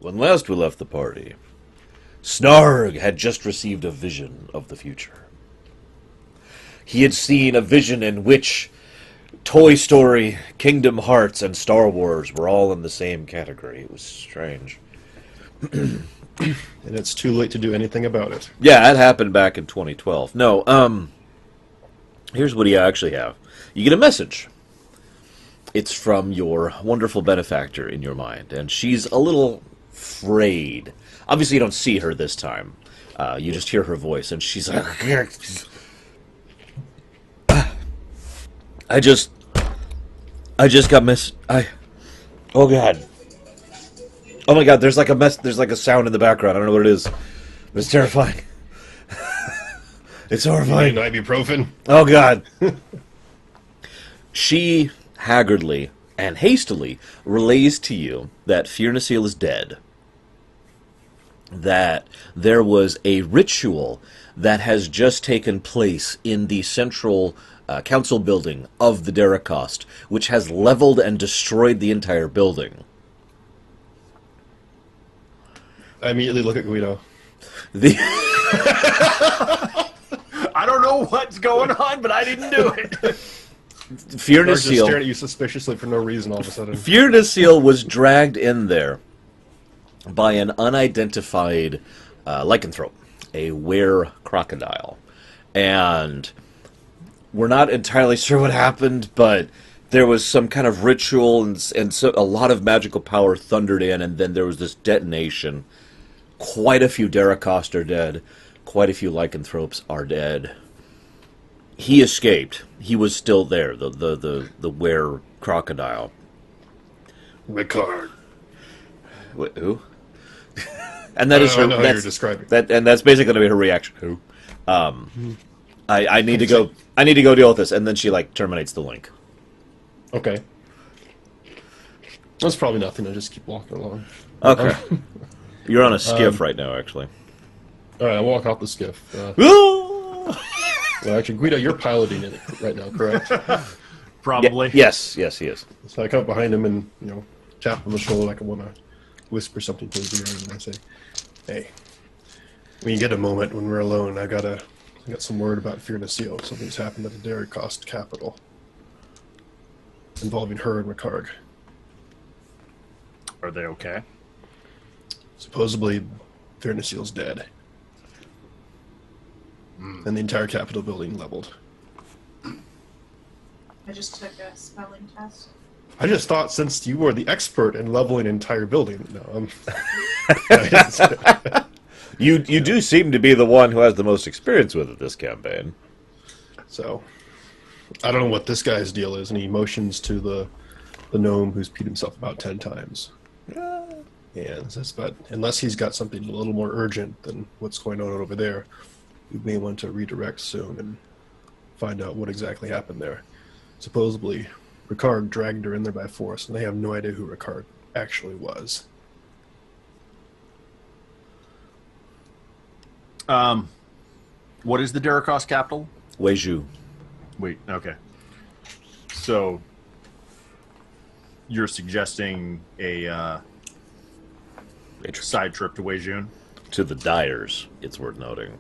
When last we left the party, Snarg had just received a vision of the future. He had seen a vision in which Toy Story, Kingdom Hearts, and Star Wars were all in the same category. It was strange. And it's too late to do anything about it. Yeah, that happened back in 2012. No, here's what you actually have. You get a message. It's from your wonderful benefactor in your mind, and she's a little afraid. Obviously, you don't see her this time. You just hear her voice, and she's like, I just got oh god. Oh my god, there's like a sound in the background. I don't know what it is. But it's terrifying. It's horrifying. Ibuprofen? Oh god. She haggardly and hastily relays to you that Firnasil is dead. That there was a ritual that has just taken place in the central council building of the Darakost, which has leveled and destroyed the entire building. I immediately look at Guido. I don't know what's going on, but I didn't do it. Just staring at you suspiciously for no reason all of a sudden. Firnasil was dragged in there by an unidentified lycanthrope, a were-crocodile. And we're not entirely sure what happened, but there was some kind of ritual, and so a lot of magical power thundered in, and then there was this detonation. Quite a few Darakost are dead. Quite a few lycanthropes are dead. He escaped. He was still there, the were-crocodile. Ricard. Wait, who? And that is her. That's you're describing. And that's basically going to be her reaction. Who? I need to go. I need to go deal with this, and then she terminates the link. Okay. That's probably nothing. I just keep walking along. Okay. You're on a skiff right now, actually. All right, I walk off the skiff. Well, actually, Guido, you're piloting it right now, correct? Probably. Yes, he is. So I come up behind him and tap him on the shoulder like I want to whisper something to his ear, and I say, "Hey, when you get a moment when we're alone, I got some word about Firnasil. Something's happened at the Darakost capital involving her and Ricard. Are they okay? Supposedly, Firnasil's dead, and the entire capital building leveled." I just took a spelling test. I just thought since you were the expert in leveling an entire building, You do seem to be the one who has the most experience with it this campaign. So, I don't know what this guy's deal is, and he motions to the gnome who's peed himself about 10 times. And says, but unless he's got something a little more urgent than what's going on over there, we may want to redirect soon and find out what exactly happened there. Supposedly, Ricard dragged her in there by force, and they have no idea who Ricard actually was. What is the Darakost capital? Weiju. Wait, okay. So, you're suggesting a side trip to Weijun? To the Dyers, it's worth noting.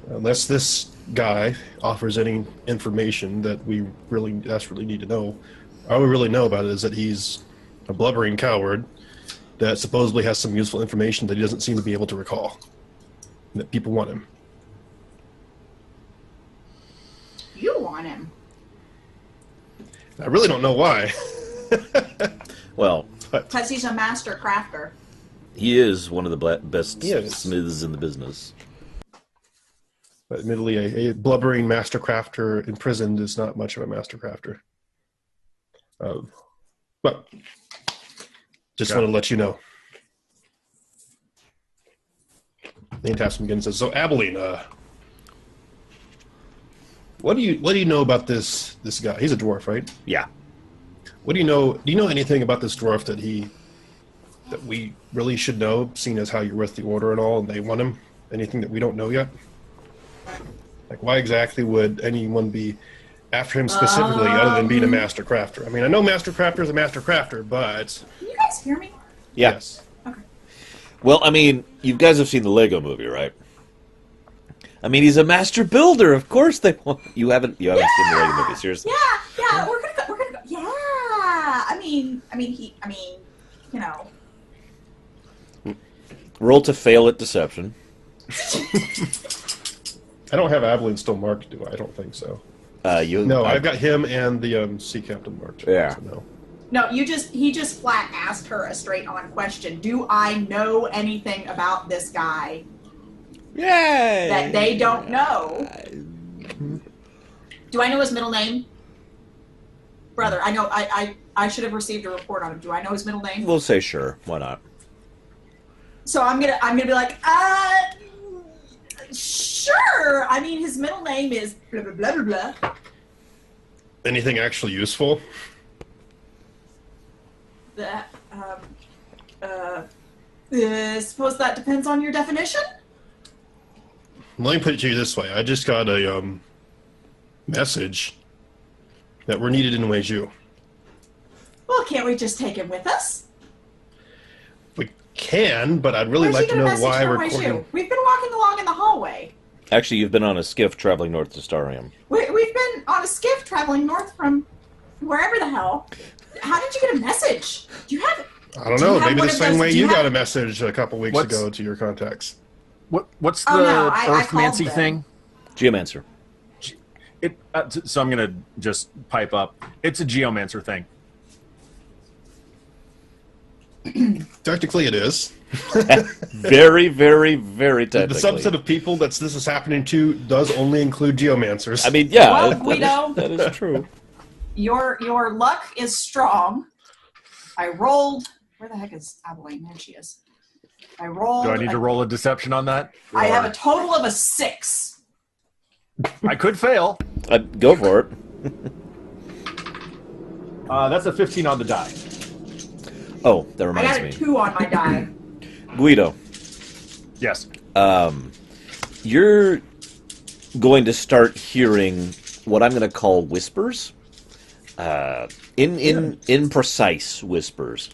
Unless this guy offers any information that we really desperately need to know, all we really know about it is that he's a blubbering coward that supposedly has some useful information that he doesn't seem to be able to recall. And that people want him. You want him. I really don't know why. Well, Because he's a master crafter. he is one of the best Yes. smiths in the business. But admittedly, a blubbering master crafter imprisoned is not much of a master crafter. But just want to let you know. Then he taps him again and says, "So Abilene, what do you know about this guy? He's a dwarf, right? Yeah. What do you know? Do you know anything about this dwarf that we really should know, seeing as how you're with the Order and all, and they want him? Anything that we don't know yet? Like, why exactly would anyone be after him specifically, other than being a master crafter? I mean, I know master crafter is a master crafter, but You guys hear me? Yeah. Yes. Okay. Well, I mean, you guys have seen the Lego movie, right? I mean, he's a master builder. Of course they want. You haven't seen the Lego movie, seriously? Yeah, we're gonna go. Yeah, you know. Roll to fail at deception. I don't have Abilene still marked, do I? I don't think so. I've got him and the sea captain marked. Yeah. So no. No, he just flat asked her a straight on question. Do I know anything about this guy Yay! that they don't know? Do I know his middle name? Brother, I know I should have received a report on him. Do I know his middle name? We'll say sure. Why not? So I'm gonna be like, sure. I mean, his middle name is blah blah blah blah blah. Anything actually useful? That suppose that depends on your definition. Let me put it to you this way. I just got a message that we're needed in Weiju. Well, can't we just take him with us? We can, but I'd really Where's like he to gonna know message why from we're Weiju? recording. We've been walking along in the hallway. Actually, you've been on a skiff traveling north to Starium. We've been on a skiff traveling north from wherever the hell. How did you get a message? Do you have? I don't Do you know. have Maybe one the of same those- way do you have- got a message a couple weeks What's- ago to your contacts. What's the Oh, no, I called Earthmancy them. thing? Geomancer. So I'm gonna just pipe up. It's a geomancer thing. Technically, it is. Very, very, very The technically. subset of people that this is happening to does only include geomancers. I mean, yeah, Well, that Guido. is, that is true. Your luck is strong. I rolled. Where the heck is Abilene? There she is. I rolled. Do I need to roll a deception on that? I have Or- a total of a 6. I could fail. Go for it. That's a 15 on the die. Oh, that I reminds got a me. 2 on my die. Guido, Yes. you're going to start hearing what I'm going to call whispers. Imprecise whispers.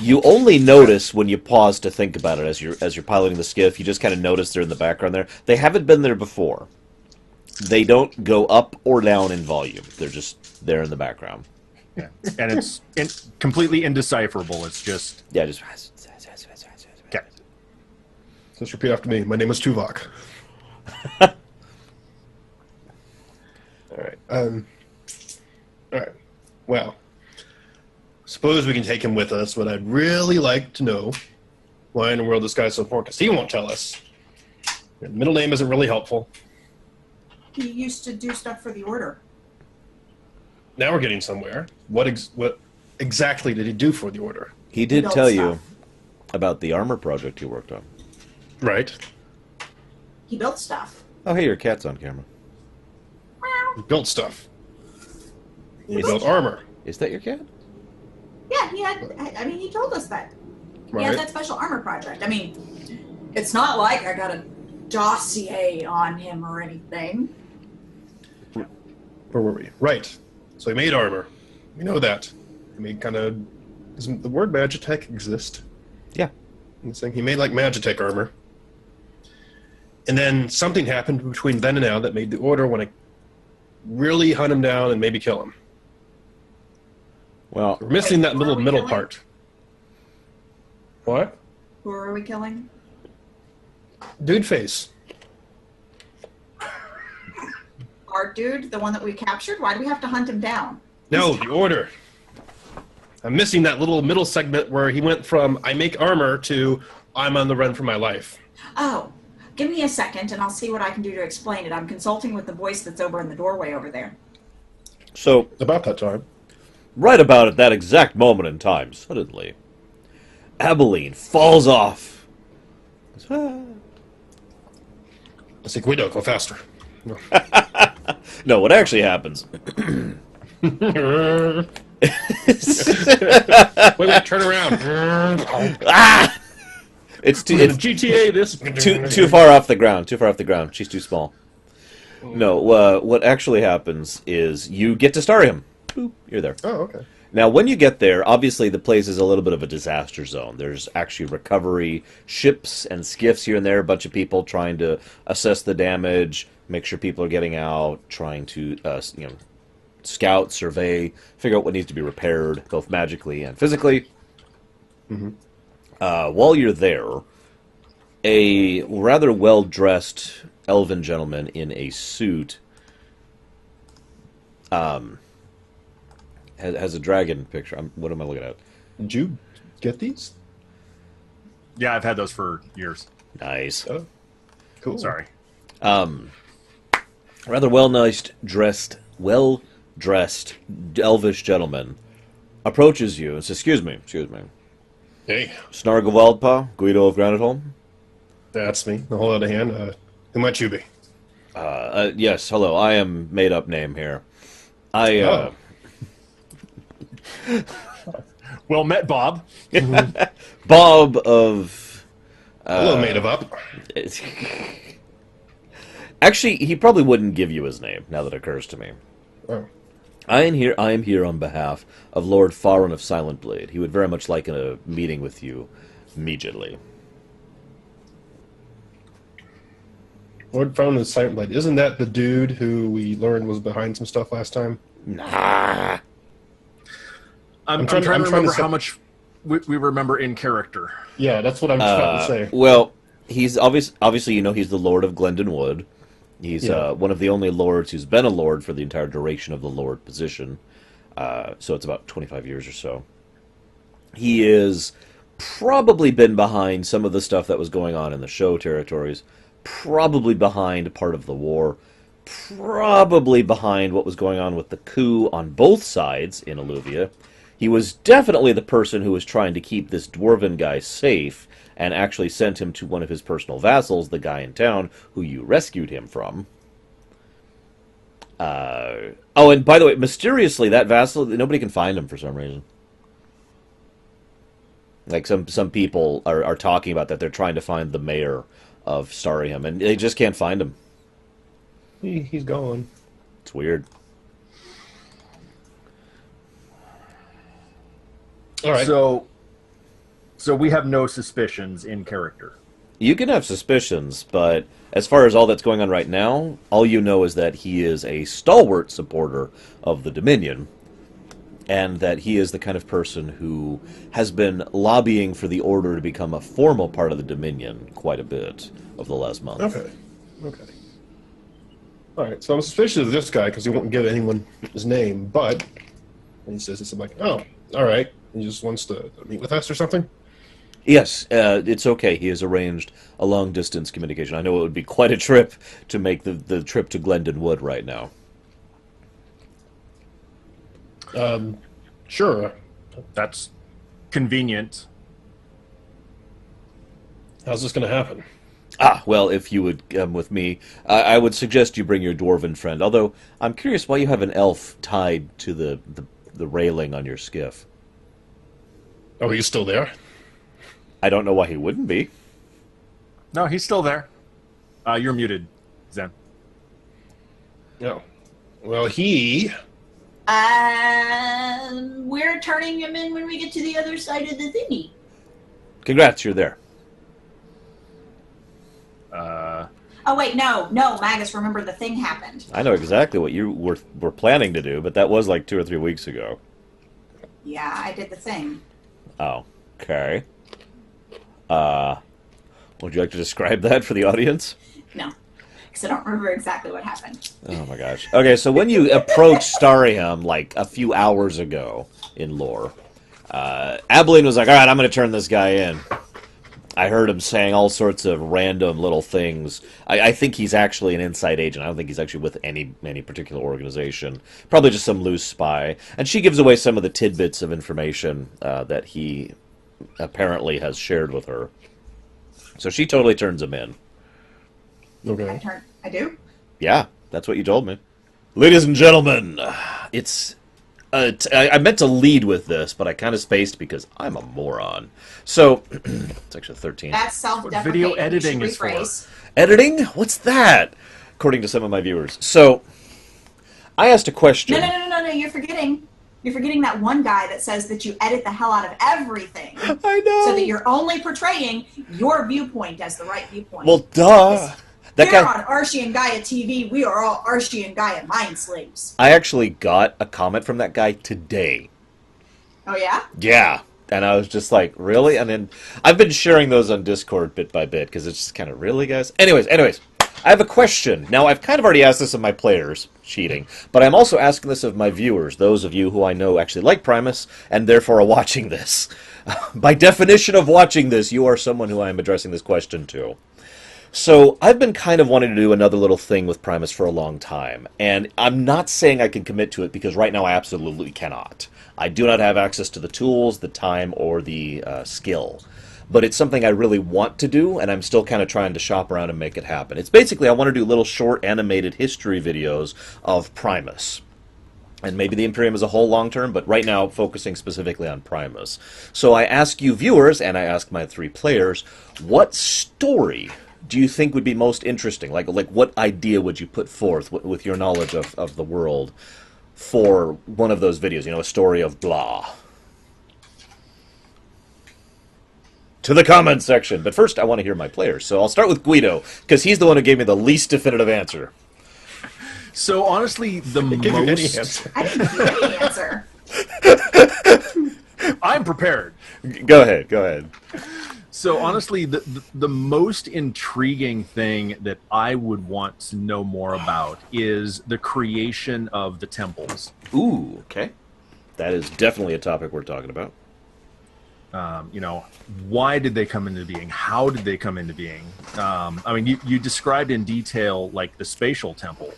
You only notice when you pause to think about it as you're piloting the skiff. You just kind of notice they're in the background there. They haven't been there before. They don't go up or down in volume. They're just there in the background. Yeah. And it's completely indecipherable. It's just Yeah, just. okay. Just repeat after me. My name is Tuvok. All right. All right. Well, suppose we can take him with us, but I'd really like to know why in the world this guy's so important, because he won't tell us. And the middle name isn't really helpful. He used to do stuff for the Order. Now we're getting somewhere. What exactly did he do for the Order? He did Built tell stuff. you about the armor project you worked on. Right. He built stuff. Oh, hey, your cat's on camera. He built stuff. He Is- built armor. Is that your cat? Yeah, he had. I mean, he told us that. He Right. has that special armor project. I mean, it's not like I got a dossier on him or anything. Where were we? Right. So he made armor. We know that. He made kind of... Doesn't the word Magitech exist? Yeah. I'm saying he made like Magitech armor. And then something happened between then and now that made the Order want to really hunt him down and maybe kill him. Well, We're missing that Who little are we middle killing? part. What? Who are we killing? Dude face. Our dude, the one that we captured. Why do we have to hunt him down? No, the Order. I'm missing that little middle segment where he went from I make armor to I'm on the run for my life. Oh, give me a second, and I'll see what I can do to explain it. I'm consulting with the voice that's over in the doorway over there. so About that time. right about at that exact moment in time, suddenly, Abilene falls off. I say, Guido, go faster. No, what actually happens? Wait, turn around. Ah! It's too. It's GTA this. too far off the ground. Too far off the ground. She's too small. No, what actually happens is you get to star him. Boop, you're there. Oh, okay. Now, when you get there, obviously the place is a little bit of a disaster zone. There's actually recovery ships and skiffs here and there, a bunch of people trying to assess the damage, make sure people are getting out, trying to scout, survey, figure out what needs to be repaired, both magically and physically. Mm-hmm. While you're there, a rather well-dressed elven gentleman in a suit has a dragon picture. What am I looking at? Did you get these? Yeah, I've had those for years. Nice. Oh, cool. Sorry. Rather well-dressed elvish gentleman approaches you and says, Excuse me. Hey, Snargavaldpa, Guido of Granitholm? that's me. I'll hold out a hand. Who might you be? Yes, hello. I am made-up name here. Oh. Well met, Bob. Bob of... Hello, made of up. Actually, he probably wouldn't give you his name, now that it occurs to me. Oh. I am here on behalf of Lord Faron of Silent Blade. He would very much like a meeting with you immediately. Lord Faron of Silent Blade. Isn't that the dude who we learned was behind some stuff last time? Nah. I'm trying to remember how much we remember in character. Yeah, that's what I'm trying to say. Well, he's obviously he's the Lord of Glendon Wood. He's one of the only lords who's been a lord for the entire duration of the lord position. So it's about 25 years or so. He is probably been behind some of the stuff that was going on in the show territories, probably behind part of the war, probably behind what was going on with the coup on both sides in Alluvia. He was definitely the person who was trying to keep this dwarven guy safe, and actually sent him to one of his personal vassals, the guy in town who you rescued him from. Oh, and by the way, mysteriously, that vassal, nobody can find him for some reason. Like, some people are talking about that they're trying to find the mayor of Starium, and they just can't find him. He's gone. It's weird. All right. So we have no suspicions in character. You can have suspicions, but as far as all that's going on right now, all you know is that he is a stalwart supporter of the Dominion, and that he is the kind of person who has been lobbying for the Order to become a formal part of the Dominion quite a bit over the last month. Okay. All right, so I'm suspicious of this guy because he won't give anyone his name, but when he says this, I'm like, oh, all right. He just wants to meet with us or something? Yes, it's okay. He has arranged a long-distance communication. I know it would be quite a trip to make the trip to Glendon Wood right now. Sure. That's convenient. How's this going to happen? Well, if you would come with me, I would suggest you bring your dwarven friend. Although, I'm curious why you have an elf tied to the railing on your skiff. Oh, he's still there? I don't know why he wouldn't be. No, he's still there. You're muted, Zen. No. Well, he... We're turning him in when we get to the other side of the thingy. Congrats, you're there. Oh, wait, no, Magus, remember the thing happened. I know exactly what you were planning to do, but that was like 2 or 3 weeks ago. Yeah, I did the thing. Oh, okay. Would you like to describe that for the audience? No, because I don't remember exactly what happened. Oh my gosh. Okay, so when you approached Starium like a few hours ago in lore, Abilene was like, all right, I'm going to turn this guy in. I heard him saying all sorts of random little things. I think he's actually an inside agent. I don't think he's actually with any particular organization. Probably just some loose spy. And she gives away some of the tidbits of information that he apparently has shared with her. So she totally turns him in. Okay. I do? Yeah, that's what you told me. Ladies and gentlemen, it's... I meant to lead with this, but I kind of spaced because I'm a moron. So, it's actually 13. That's self-deprecating. Video editing is for. Editing? What's that? According to some of my viewers. So, I asked a question. No, you're forgetting. You're forgetting that one guy that says that you edit the hell out of everything. I know. So that you're only portraying your viewpoint as the right viewpoint. Well, duh. Here on Archie and Gaia TV, we are all Archie and Gaia mind slaves. I actually got a comment from that guy today. Oh, yeah? Yeah. And I was just like, really? And then I've been sharing those on Discord bit by bit, because it's just kind of, really, guys? Anyways, I have a question. Now, I've kind of already asked this of my players, cheating, but I'm also asking this of my viewers, those of you who I know actually like Primus, and therefore are watching this. By definition of watching this, you are someone who I am addressing this question to. So, I've been kind of wanting to do another little thing with Primus for a long time, and I'm not saying I can commit to it, because right now I absolutely cannot. I do not have access to the tools, the time, or the skill. But it's something I really want to do, and I'm still kind of trying to shop around and make it happen. It's basically, I want to do little short animated history videos of Primus. And maybe the Imperium as a whole long term, but right now focusing specifically on Primus. So I ask you viewers, and I ask my 3 players, what story do you think would be most interesting? Like what idea would you put forth with your knowledge of the world for one of those videos? You know, a story of blah. To the comments section. But first, I want to hear my players. So I'll start with Guido, because he's the one who gave me the least definitive answer. So honestly, the most... I didn't give any answer. I'm prepared. Go ahead. So honestly, the most intriguing thing that I would want to know more about is the creation of the temples. Ooh, okay. That is definitely a topic we're talking about. You know, why did they come into being? How did they come into being? I mean, you described in detail, like, the spatial temple,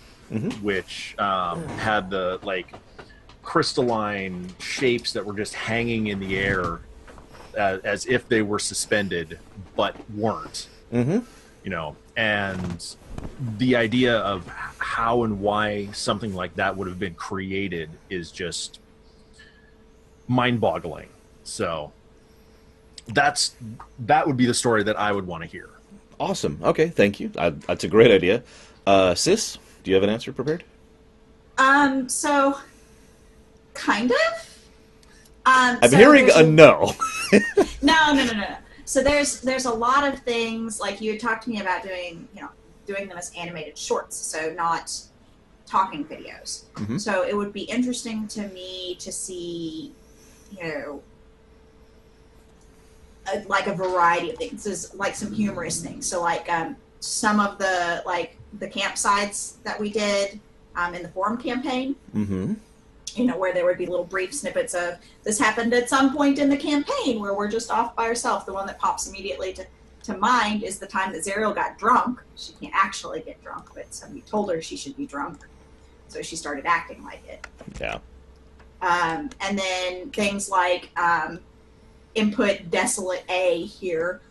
which had the, like, crystalline shapes that were just hanging in the air as if they were suspended, but weren't. You know, and the idea of how and why something like that would have been created is just mind-boggling. So that would be the story that I would want to hear. Awesome. Okay, thank you. That's a great idea. Sis, do you have an answer prepared? So, kind of. I'm hearing a no. No. So there's a lot of things, like you had talked to me about doing them as animated shorts, so not talking videos. So it would be interesting to me to see, like a variety of things. There's like some humorous things. So like some of the campsites that we did in the forum campaign. Where there would be little brief snippets of this happened at some point in the campaign where we're just off by ourselves. The one that pops immediately to mind is the time that Zariel got drunk. She can't actually get drunk, but somebody told her she should be drunk. So she started acting like it. Yeah. And then things like input desolate A here,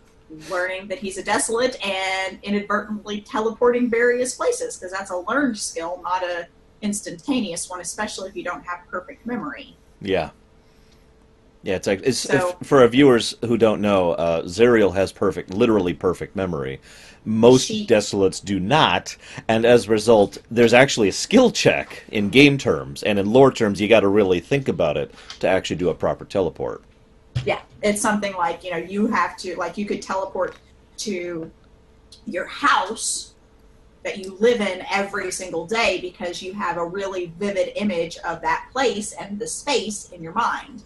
learning that he's a desolate and inadvertently teleporting various places, because that's a learned skill, not a instantaneous one, especially if you don't have perfect memory. Yeah. Yeah, if, for our viewers who don't know, Zariel has literally perfect memory. Most Desolates do not, and as a result, there's actually a skill check in game terms, and in lore terms, you got to really think about it to actually do a proper teleport. Yeah, it's something like, you have to, like, you could teleport to your house that you live in every single day because you have a really vivid image of that place and the space in your mind.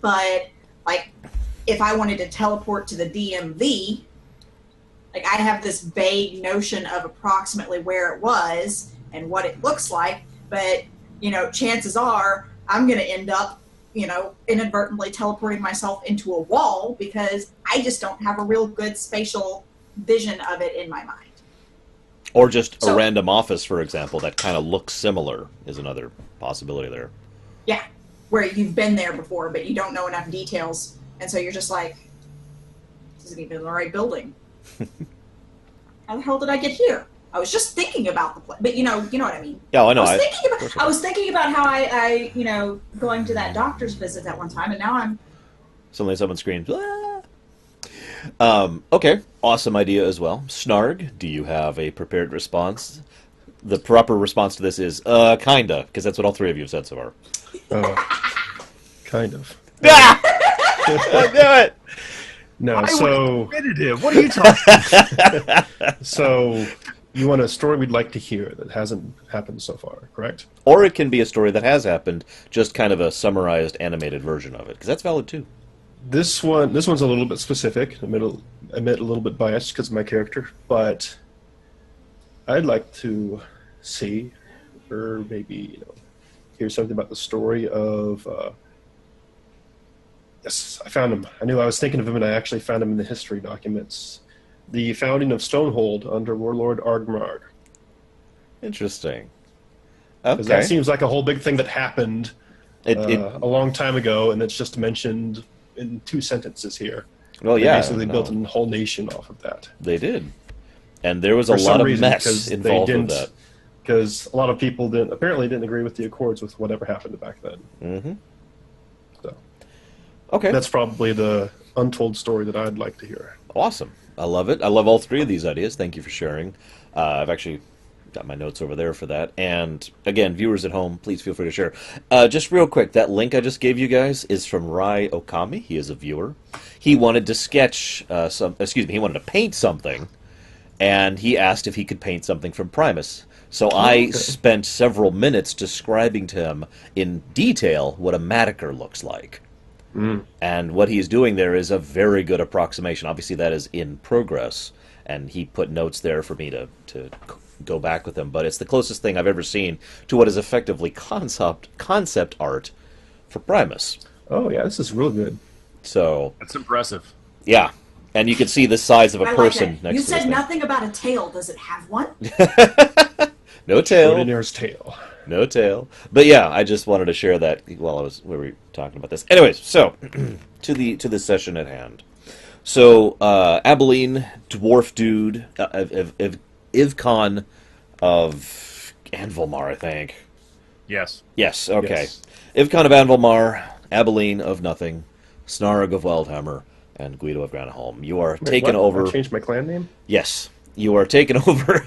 But, like, if I wanted to teleport to the DMV, like, I have this vague notion of approximately where it was and what it looks like, but, chances are I'm going to end up, inadvertently teleporting myself into a wall because I just don't have a real good spatial vision of it in my mind. Or just a random office, for example, that kind of looks similar is another possibility there. Yeah, where you've been there before, but you don't know enough details, and so you're just like, this isn't even the right building. How the hell did I get here? I was just thinking about the place, but you know what I mean. Yeah, I know. I was thinking about how I going to that doctor's visit that one time, and now I'm. Suddenly, someone screams. Okay, awesome idea as well. Snarg, do you have a prepared response? The proper response to this is, kinda, because that's what all three of you have said so far. Kind of. Ah! I knew it! No, so Definitive. What are you talking? so you want a story we'd like to hear that hasn't happened so far, correct? Or it can be a story that has happened, just kind of a summarized, animated version of it, because that's valid too. This one's a little bit specific. I admit a little bit biased because of my character, but I'd like to see, or maybe hear something about the story of. Yes, I found him. I was thinking of him, and I actually found him in the history documents. The founding of Stonehold under Warlord Argmarg. Interesting. Because Okay. that seems like a whole big thing that happened a long time ago, and it's just mentioned in 2 sentences here. Well, They yeah. basically built a whole nation off of that. They did. And there was a For some lot of reason, mess 'cause they involved with didn't- that. Because a lot of people apparently didn't agree with the Accords with whatever happened back then. Mm-hmm. So Okay. that's probably the untold story that I'd like to hear. Awesome. I love it. I love all three of these ideas. Thank you for sharing. I've actually got my notes over there for that. And again, viewers at home, please feel free to share. Just real quick, that link I just gave you guys is from Rai Okami. He is a viewer. He wanted to sketch he wanted to paint something, and he asked if he could paint something from Primus. So I spent several minutes describing to him in detail what a Madiker looks like. And what he's doing there is a very good approximation. Obviously, that is in progress, and he put notes there for me to go back with him. But it's the closest thing I've ever seen to what is effectively concept art for Primus. Oh yeah, this is real good. So That's impressive. yeah, and you can see the size of a I like person it. next You to this said thing. nothing about a tail. Does it have one? No tail. Ordinaire's tail. No tail. But yeah, I just wanted to share that while we were talking about this. Anyways, so to the session at hand. So Abilene, dwarf dude, Ivcon of Anvilmar, I think. Yes. Yes, okay. Yes. Ivcon of Anvilmar, Abilene of Nothing, Snarg of Wildhammer, and Guido of Granaholm. You are taken What? over. I changed my clan name? Yes, you are taken over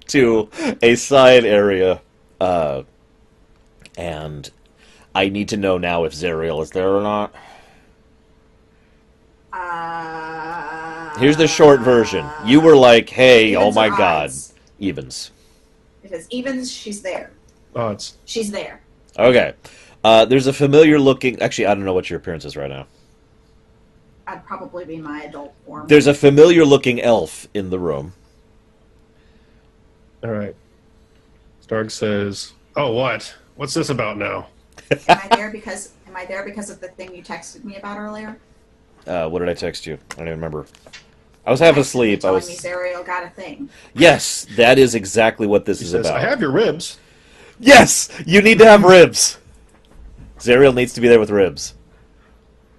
to a side area, and I need to know now if Zariel is there or not. Here's the short version. You were like, hey, Evens oh my or god. odds? Evens. It says evens. She's there. Odds. She's there. Okay. There's a familiar looking... Actually, I don't know what your appearance is right now. I'd probably be my adult form. There's a familiar looking elf in the room. All right. Stark says, "Oh, what? What's this about now?" Am I there because of the thing you texted me about earlier? What did I text you? I don't even remember. I was half asleep. I Telling me was... Zariel got a thing. Yes, that is exactly what this He is says, about. "I have your ribs." Yes! You need to have ribs! Zariel needs to be there with ribs.